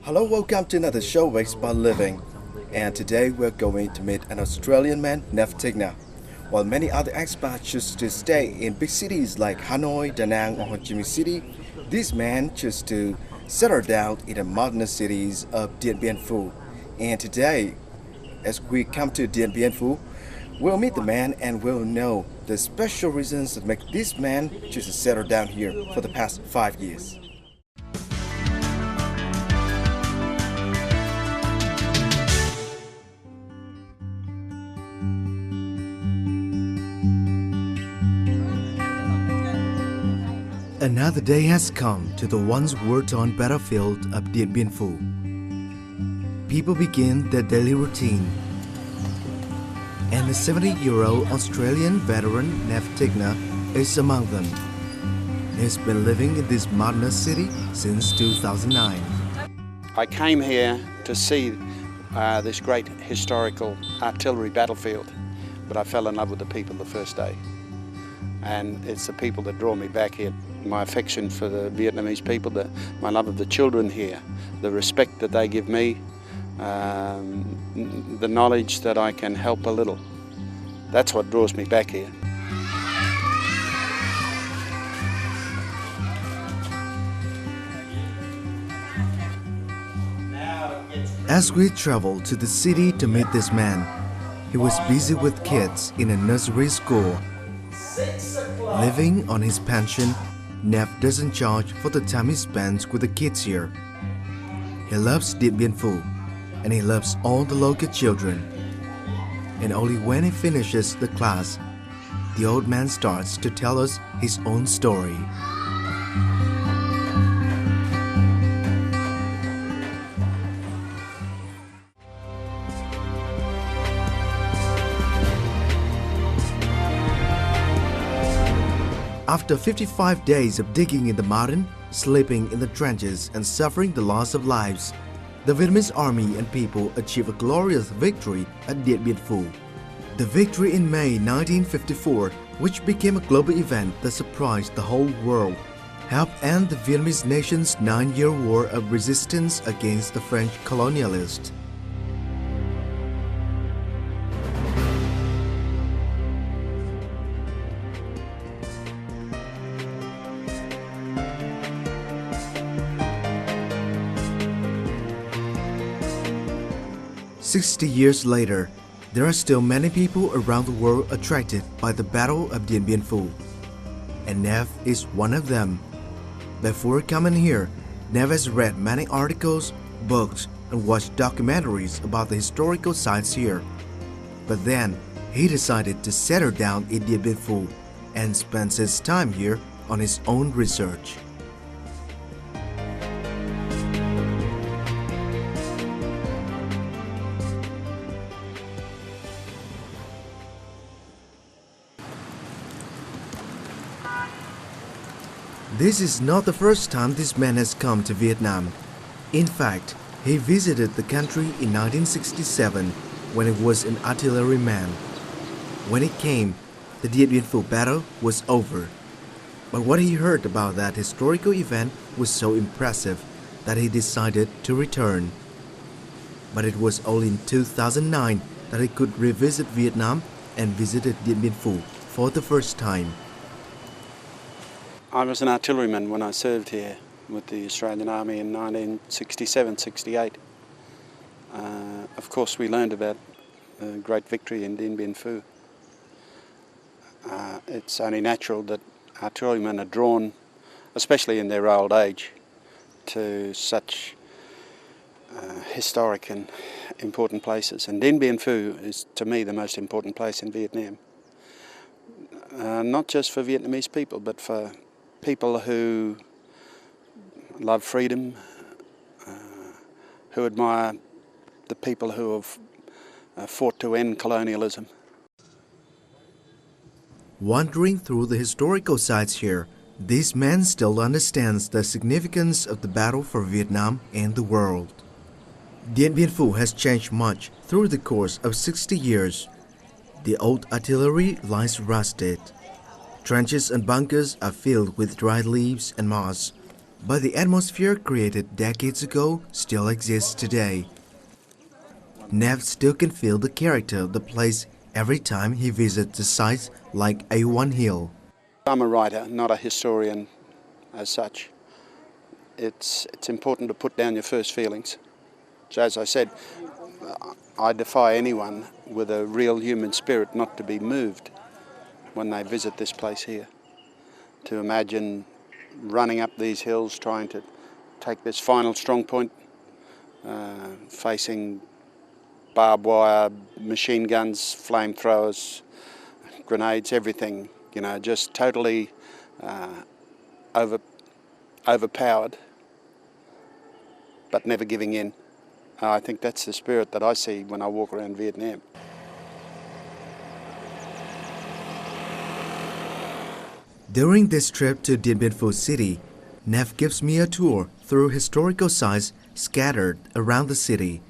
Hello, welcome to another show of Expat Living. And today we're going to meet an Australian man, Nev Tickner. While many other expats choose to stay in big cities like Hanoi, Da Nang or Chi Minh City, this man chose to settle down in the mountainous cities of Dien Bien Phu. And today, as we come to Dien Bien Phu, we'll meet the man and we'll know the special reasons that make this man choose to settle down here for the past 5 years. Another day has come to the once war-torn battlefield of Dien Bien Phu. People begin their daily routine, and the 70-year-old Australian veteran Nev Tickner is among them. He's been living in this mountainous city since 2009. I came here to see this great historical artillery battlefield, but I fell in love with the people the first day. And it's the people that draw me back here. My affection for the Vietnamese people, my love of the children here, the respect that they give me, the knowledge that I can help a little. That's what draws me back here. As we traveled to the city to meet this man, he was busy with kids in a nursery school. Living on his pension, Nev doesn't charge for the time he spends with the kids here. He loves Dien Bien Phu, and he loves all the local children. And only when he finishes the class, the old man starts to tell us his own story. After 55 days of digging in the mountain, sleeping in the trenches and suffering the loss of lives, the Vietnamese army and people achieved a glorious victory at Dien Bien Phu. The victory in May 1954, which became a global event that surprised the whole world, helped end the Vietnamese nation's 9-year war of resistance against the French colonialists. "60 years later, there are still many people around the world attracted by the Battle of Dien Bien Phu, and Nev is one of them. Before coming here, Nev has read many articles, books, and watched documentaries about the historical sites here. But then, he decided to settle down in Dien Bien Phu and spends his time here on his own research. This is not the first time this man has come to Vietnam. In fact, he visited the country in 1967 when he was an artilleryman. When he came, the Dien Bien Phu battle was over. But what he heard about that historical event was so impressive that he decided to return. But it was only in 2009 that he could revisit Vietnam and visited Dien Bien Phu for the first time. I was an artilleryman when I served here with the Australian Army in 1967-68. Of course, we learned about the great victory in Dien Bien Phu. It's only natural that artillerymen are drawn, especially in their old age, to such historic and important places. And Dien Bien Phu is, to me, the most important place in Vietnam. Not just for Vietnamese people, but for people who love freedom, who admire the people who have fought to end colonialism. Wandering through the historical sites here, this man still understands the significance of the battle for Vietnam and the world. Dien Bien Phu has changed much through the course of 60 years. The old artillery lies rusted. Trenches and bunkers are filled with dried leaves and moss. but the atmosphere created decades ago still exists today. Nev still can feel the character of the place every time he visits the sites like A1 Hill. I'm a writer, not a historian as such. It's important to put down your first feelings. So as I said, I defy anyone with a real human spirit not to be moved when they visit this place here. To imagine running up these hills, trying to take this final strong point, facing barbed wire, machine guns, flamethrowers, grenades, everything, you know, just totally overpowered, but never giving in. I think that's the spirit that I see when I walk around Vietnam. During this trip to Dien Bien Phu city, Nev gives me a tour through historical sites scattered around the city.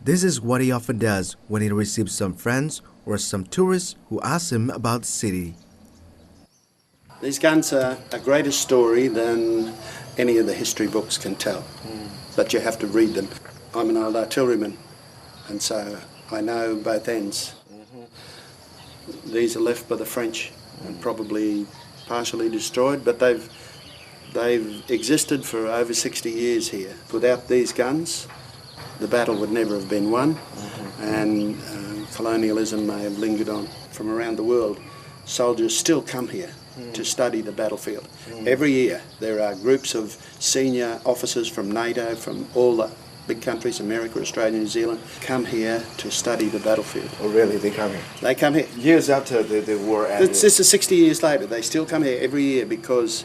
This is what he often does when he receives some friends or some tourists who ask him about the city. These guns are a greater story than any of the history books can tell, but you have to read them. I'm an old artilleryman, and so I know both ends. These are left by the French and probably partially destroyed, but they've existed for over 60 years here. Without these guns, the battle would never have been won, and colonialism may have lingered on. From around the world, soldiers still come here to study the battlefield. Every year there are groups of senior officers from NATO, from all the big countries, America, Australia, New Zealand, come here to study the battlefield. Oh really, they come here? They come here. Years after the war ended? This is 60 years later. They still come here every year because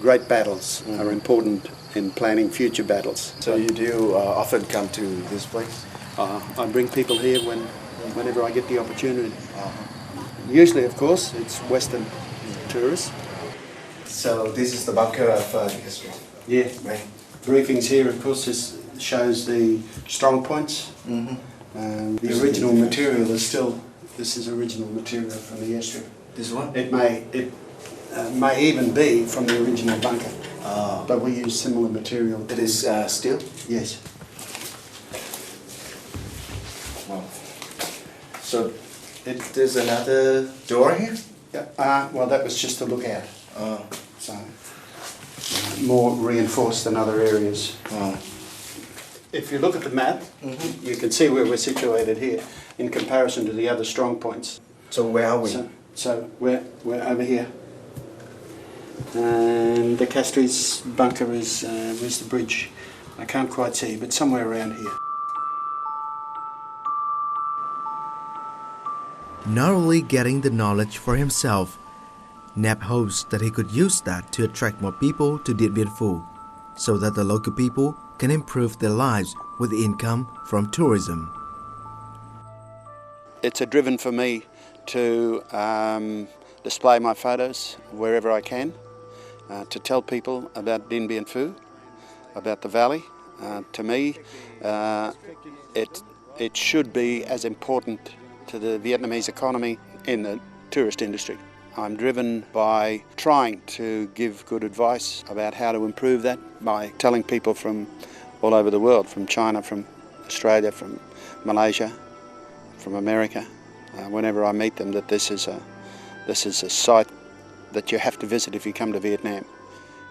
great battles are important in planning future battles. So you do often come to this place? I bring people here whenever I get the opportunity. Usually, of course, it's Western tourists. So this is the bunker of the history? Yeah. Right. Briefings here, of course, shows the strong points. The original material is still, this is original material from the airstrip. This one? It may even be from the original bunker, but we use similar material. It is steel? Yes. Wow. So there's another door here? Yeah. Well, that was just to look out. So more reinforced than other areas. If you look at the map, you can see where we're situated here in comparison to the other strong points. So where are we? So we're over here. And the Castries bunker is where's the bridge? I can't quite see, but somewhere around here. Not only getting the knowledge for himself, Nev hopes that he could use that to attract more people to Dien Bien Phu, so that the local people can improve their lives with income from tourism. It's a driven for me to display my photos wherever I can, to tell people about Dien Bien Phu, about the valley. To me, it should be as important to the Vietnamese economy in the tourist industry. I'm driven by trying to give good advice about how to improve that by telling people from all over the world, from China, from Australia, from Malaysia, from America, whenever I meet them, that this is a site that you have to visit if you come to Vietnam.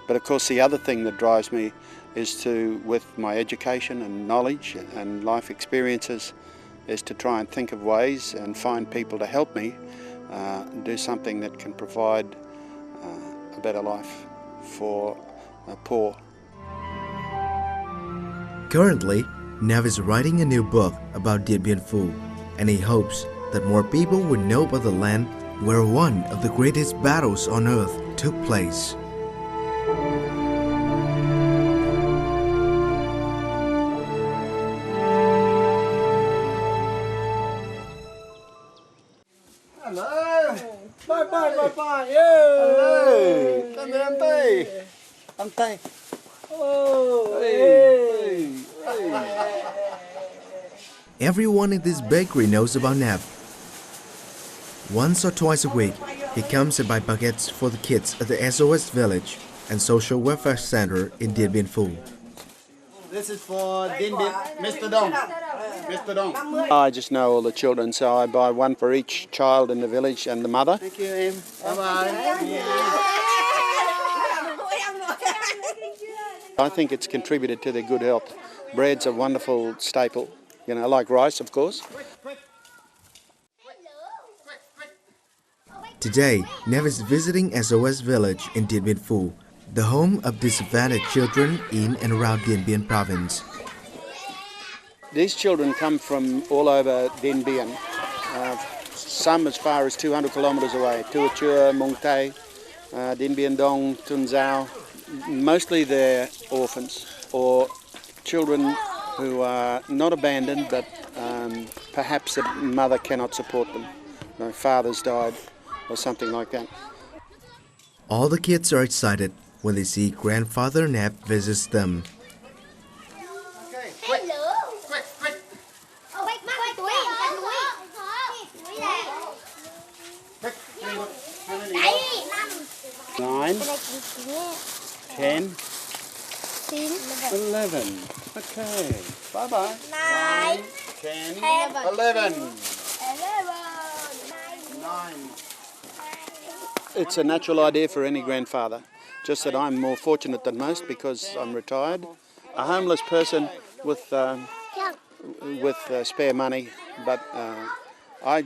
But of course the other thing that drives me is to, with my education and knowledge and life experiences, is to try and think of ways and find people to help me do something that can provide a better life for poor. Currently, Nev is writing a new book about Dien Bien Phu, and he hopes that more people would know about the land where one of the greatest battles on earth took place. Hello! Bye. Hello! Come here, Ante. Oh! Hey! Everyone in this bakery knows about Nev. Once or twice a week, he comes and buys baguettes for the kids at the SOS village. and Social Welfare Center in Dien Bien Phu. This is for Dien Bien, Mr. Dong. Mr. Dong. I just know all the children, so I buy one for each child in the village and the mother. Thank you, Em. Bye-bye. I think it's contributed to their good health. Bread's a wonderful staple, you know, like rice, of course. Today, Nev is visiting SOS Village in Dien Bien Phu, the home of disadvantaged children in and around Dien Bien province. These children come from all over Dien Bien, some as far as 200 kilometres away, Tua Chua, Mong Tay, Dien Bien Dong, Tun Zao. Mostly they're orphans or children who are not abandoned, but perhaps the mother cannot support them. No, father's died or something like that. All the kids are excited when they see grandfather Nev visits them. Okay, quick, quick, quick. How many? 9, 10, 11. Okay, bye-bye. 9, 10, 11. 9. It's a natural idea for any grandfather, just that I'm more fortunate than most because I'm retired. A homeless person with spare money, but I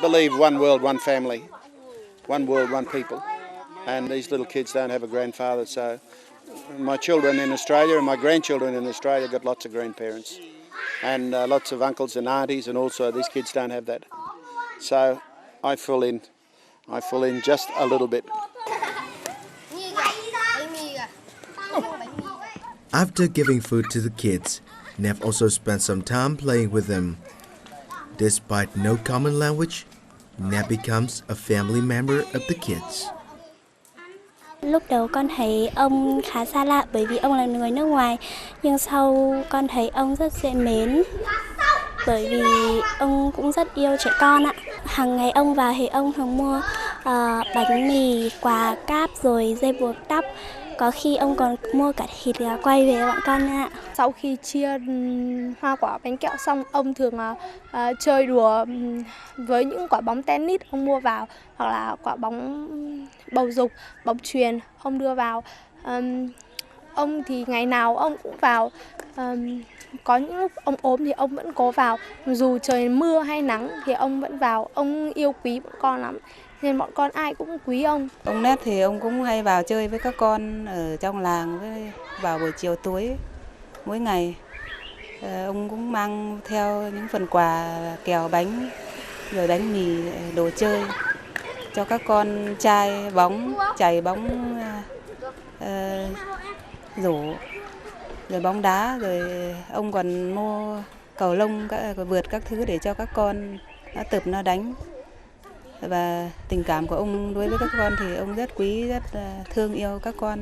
believe one world, one family, one world, one people. And these little kids don't have a grandfather, so my children in Australia and my grandchildren in Australia got lots of grandparents and lots of uncles and aunties, and also these kids don't have that. So I fill in just a little bit. After giving food to the kids, Nev also spent some time playing with them. Despite no common language, Nev becomes a family member of the kids. Lúc đầu con thấy ông khá xa lạ bởi vì ông là người nước ngoài, nhưng sau con thấy ông rất dễ mến bởi vì ông cũng rất yêu trẻ con ạ. Hàng ngày ông vào thì ông thường mua bánh mì, quà cáp rồi dây buộc tóc. Có khi ông còn mua cả thịt gà quay về bọn con ạ. Sau khi chia hoa quả bánh kẹo xong, ông thường chơi đùa với những quả bóng tennis ông mua vào, hoặc là quả bóng bầu dục, bóng chuyền ông đưa vào. Ông thì ngày nào ông cũng vào. Có những lúc ông ốm thì ông vẫn cố vào. Dù trời mưa hay nắng thì ông vẫn vào. Ông yêu quý bọn con lắm, nên bọn con ai cũng quý ông. Ông Nét thì ông cũng hay vào chơi với các con ở trong làng, với vào buổi chiều tối mỗi ngày. Ông cũng mang theo những phần quà kẹo bánh, rồi bánh mì, đồ chơi cho các con trai bóng, chày bóng rổ, rồi bóng đá, rồi ông còn mua cầu lông, vượt các thứ để cho các con nó tập nó đánh. Và tình cảm của ông đối với các con thì ông rất quý, rất thương yêu các con.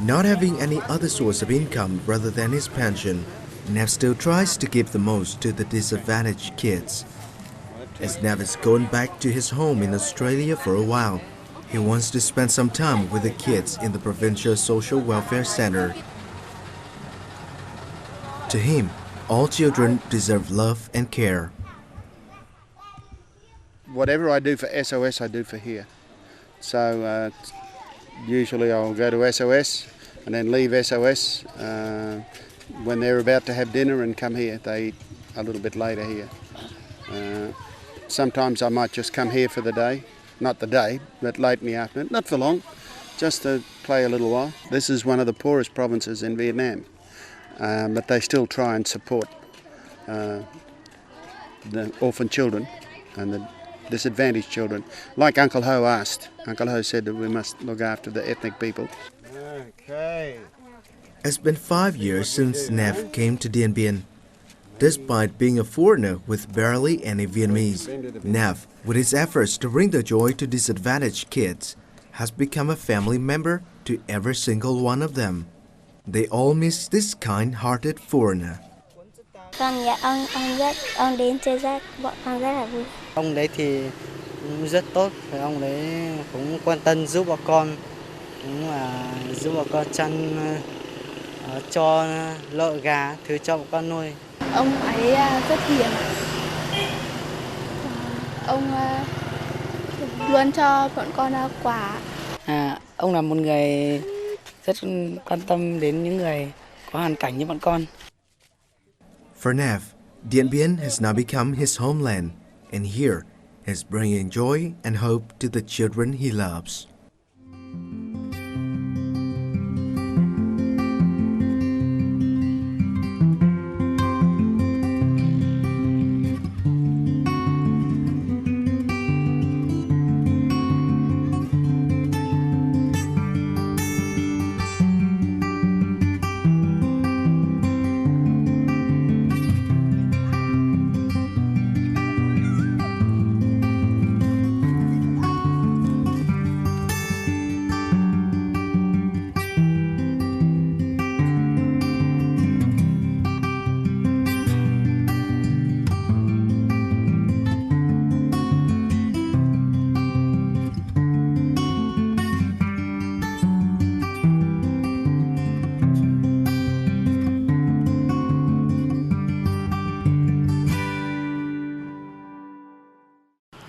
Not having any other source of income rather than his pension, Nev still tries to give the most to the disadvantaged kids. As Nev is going back to his home in Australia for a while, he wants to spend some time with the kids in the Provincial Social Welfare Center. To him, all children deserve love and care. Whatever I do for SOS, I do for here. So usually I'll go to SOS and then leave SOS when they're about to have dinner and come here. They eat a little bit later here. Sometimes I might just come here for the day, not the day, but late in the afternoon, not for long, just to play a little while. This is one of the poorest provinces in Vietnam, but they still try and support the orphan children and the disadvantaged children. Like Uncle Ho asked. Uncle Ho said that we must look after the ethnic people. Okay. It's been 5 years since Nev came to Dien Bien. Despite being a foreigner with barely any Vietnamese, Nev, with his efforts to bring the joy to disadvantaged kids, has become a family member to every single one of them. They all miss this kind-hearted foreigner. Con dạ ông đến chơi bọn con rất là vui. Ông đấy thì cũng rất tốt, ông đấy cũng quan tâm giúp bọn con, cũng là giúp bọn con chăn cho lợn gà, thứ cho bọn con nuôi. Ông ấy rất hiền. Ông luôn cho bọn con quà. Ông là một người rất quan tâm đến những người có hoàn cảnh như bọn con. For Nev, Dien Bien has now become his homeland, and here he's bringing joy and hope to the children he loves.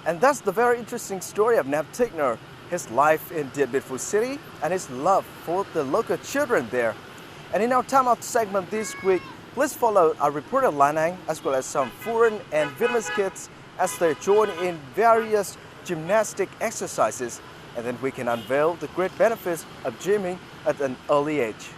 And that's the very interesting story of Nev Tickner, his life in Dien Bien Phu City and his love for the local children there. And in our time out segment this week, please follow our reporter Lan Anh as well as some foreign and Vietnamese kids as they join in various gymnastic exercises, and then we can unveil the great benefits of gymming at an early age.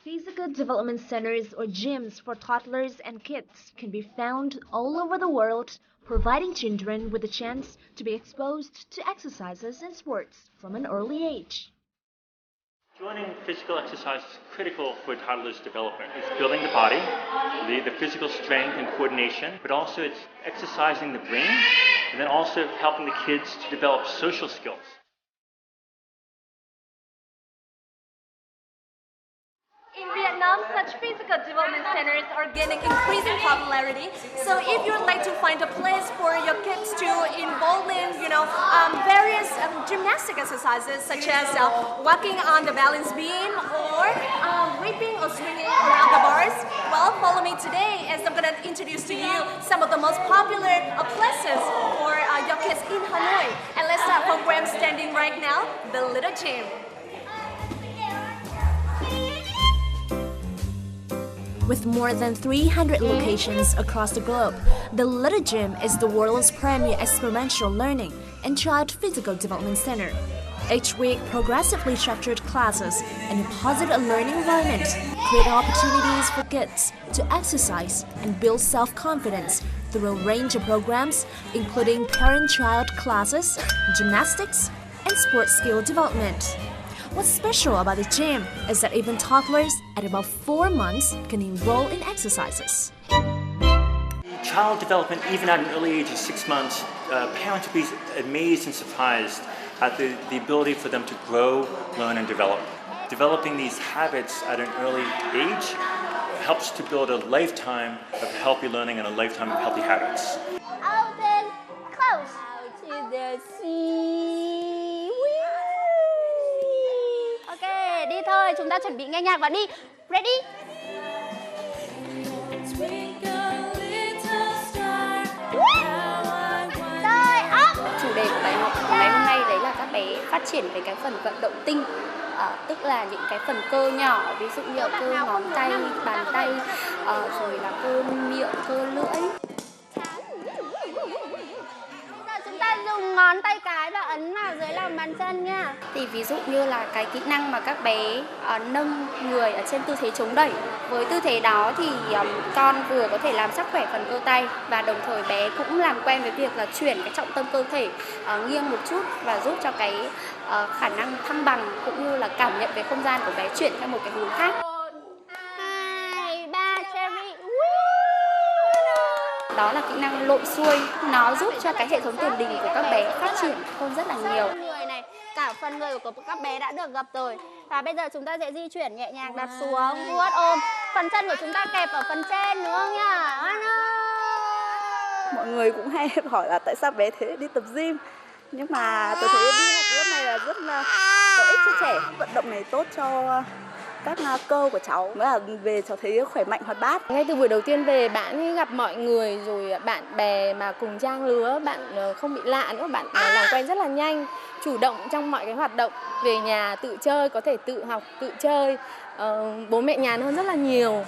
Physical development centers or gyms for toddlers and kids can be found all over the world, providing children with a chance to be exposed to exercises and sports from an early age. Joining physical exercise is critical for toddlers' development. It's building the body, the physical strength and coordination, but also it's exercising the brain, and then also helping the kids to develop social skills. In Vietnam, such physical development centers are gaining increasing popularity. So if you would like to find a place for your kids to involve in, various gymnastic exercises such as walking on the balance beam or ripping or swinging around the bars, well, follow me today as I'm going to introduce to you some of the most popular places for your kids in Hanoi. And let's start from where I'm standing right now, the Little Gym. With more than 300 locations across the globe, the Little Gym is the world's premier experiential learning and child physical development center. Each week, progressively structured classes and a positive learning environment create opportunities for kids to exercise and build self-confidence through a range of programs, including parent-child classes, gymnastics, and sports skill development. What's special about the gym is that even toddlers at about 4 months can enroll in exercises. Child development, even at an early age of 6 months, parents will be amazed and surprised at the ability for them to grow, learn, and develop. Developing these habits at an early age helps to build a lifetime of healthy learning and a lifetime of healthy habits. Open, close. Out to the sea. Ok, đi thôi, chúng ta chuẩn bị nghe nhạc và đi. Ready? Chủ đề của bài học ngày hôm nay đấy là các bé phát triển về cái phần vận động tinh, tức là những cái phần cơ nhỏ, ví dụ như là cơ ngón tay, bàn tay, rồi là cơ miệng, cơ lưỡi. ngón tay cái và ấn vào dưới lòng bàn chân nha. Thì ví dụ như là cái kỹ năng mà các bé nâng người ở trên tư thế chống đẩy. Với tư thế đó thì con vừa có thể làm sức khỏe phần cơ tay và đồng thời bé cũng làm quen với việc là chuyển cái trọng tâm cơ thể nghiêng một chút và giúp cho cái khả năng thăng bằng cũng như là cảm nhận về không gian của bé chuyển theo một cái hướng khác. 2, 3, cherry. Đó là kỹ năng lội xuôi, nó giúp cho cái hệ thống tiền đình của các bé phát triển hơn rất là nhiều. Người này, cả phần người của các bé đã được gập rồi. Và bây giờ chúng ta sẽ di chuyển nhẹ nhàng đặt xuống, vuốt ôm. Phần chân của chúng ta kẹp ở phần trên đúng không nhá? Mọi người cũng hay hỏi là tại sao bé thế đi tập gym. Nhưng mà tôi thấy đi học lớp này là rất là có ích cho trẻ. Vận động này tốt cho các cơ của cháu. Mới là về cháu thấy khỏe mạnh hoạt bát. Ngay từ buổi đầu tiên về bạn ấy gặp mọi người rồi bạn bè mà cùng trang lứa, bạn không bị lạ nữa, bạn làm quen rất là nhanh, chủ động trong mọi cái hoạt động. Về nhà tự chơi, có thể tự học, tự chơi, bố mẹ nhàn hơn rất là nhiều.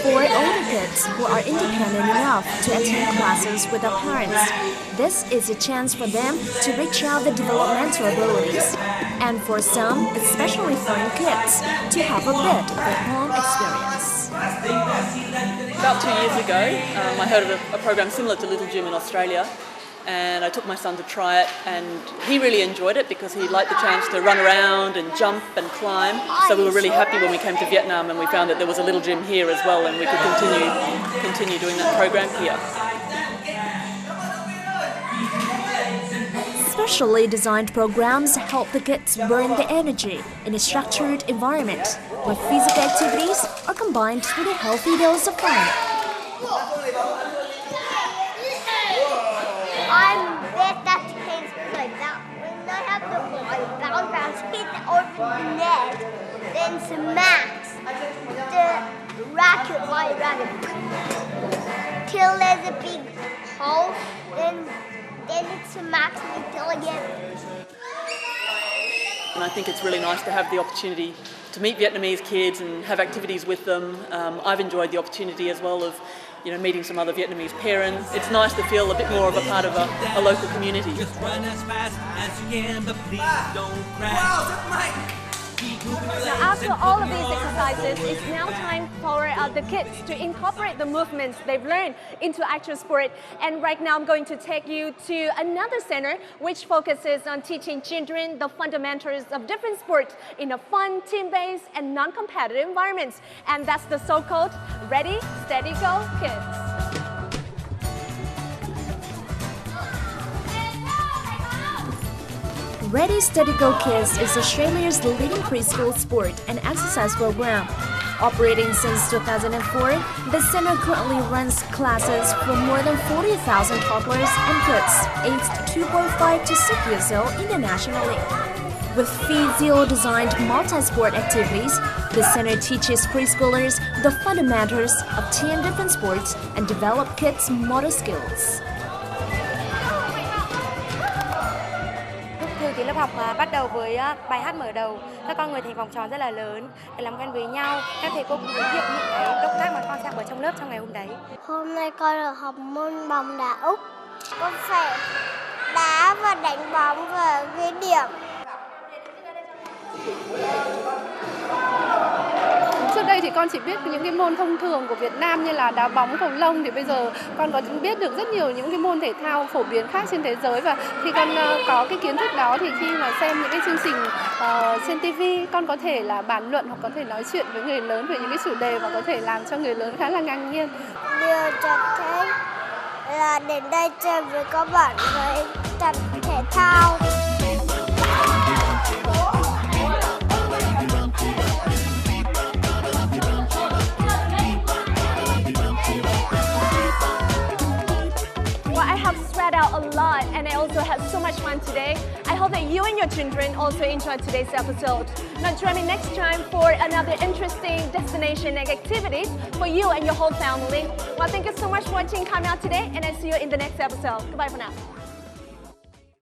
For older kids who are independent enough to attend classes with their parents, this is a chance for them to reach out their developmental abilities, and for some, especially foreign kids, to have a bit of a home experience. About 2 years ago, I heard of a program similar to Little Gym in Australia, and I took my son to try it, and he really enjoyed it because he liked the chance to run around and jump and climb. So we were really happy when we came to Vietnam and we found that there was a little gym here as well, and we could continue doing that program here. Specially designed programs help the kids burn the energy in a structured environment where physical activities are combined with a healthy dose of fun. I bet that tastes like that. When they have the bounce, hit over the net, then smacks the racket while running. Till there's a big hole, then it smacks until again. And I think it's really nice to have the opportunity to meet Vietnamese kids and have activities with them. I've enjoyed the opportunity as well of meeting some other Vietnamese parents. It's nice to feel a bit more of a part of a local community. Now, after all of these exercises, it's now time for the kids to incorporate the movements they've learned into actual sport. And right now I'm going to take you to another center which focuses on teaching children the fundamentals of different sports in a fun, team-based and non-competitive environments. And that's the so-called Ready, Steady, Go Kids. Ready, Steady, Go Kids is Australia's leading preschool sport and exercise program. Operating since 2004, the center currently runs classes for more than 40,000 toddlers and kids aged 2.5 to 6 years old internationally. With physio-designed multi-sport activities, the center teaches preschoolers the fundamentals of 10 different sports and develop kids' motor skills. Thường thì lớp học bắt đầu với bài hát mở đầu, các con ngồi thành vòng tròn rất là lớn để làm quen với nhau. Các thầy cô cũng giới thiệu những cái động tác mà con sẽ học ở trong lớp trong ngày hôm đấy. Hôm nay con được học môn bóng đá Úc. Con phải đá và đánh bóng và ghi điểm. Trước đây thì con chỉ biết những cái môn thông thường của Việt Nam như là đá bóng, cầu lông, thì bây giờ con có biết được rất nhiều những cái môn thể thao phổ biến khác trên thế giới, và khi con có cái kiến thức đó thì khi mà xem những cái chương trình trên TV, con có thể là bàn luận hoặc có thể nói chuyện với người lớn về những cái chủ đề mà có thể làm cho người lớn khá là ngạc nhiên. Điều cảm thấy là đến đây chơi với các bạn với tập thể thao. Out a lot, and I also had so much fun today. I hope that you and your children also enjoyed today's episode. Now join me next time for another interesting destination and activities for you and your whole family. Well, thank you so much for watching Come Out today, and I'll see you in the next episode. Goodbye for now.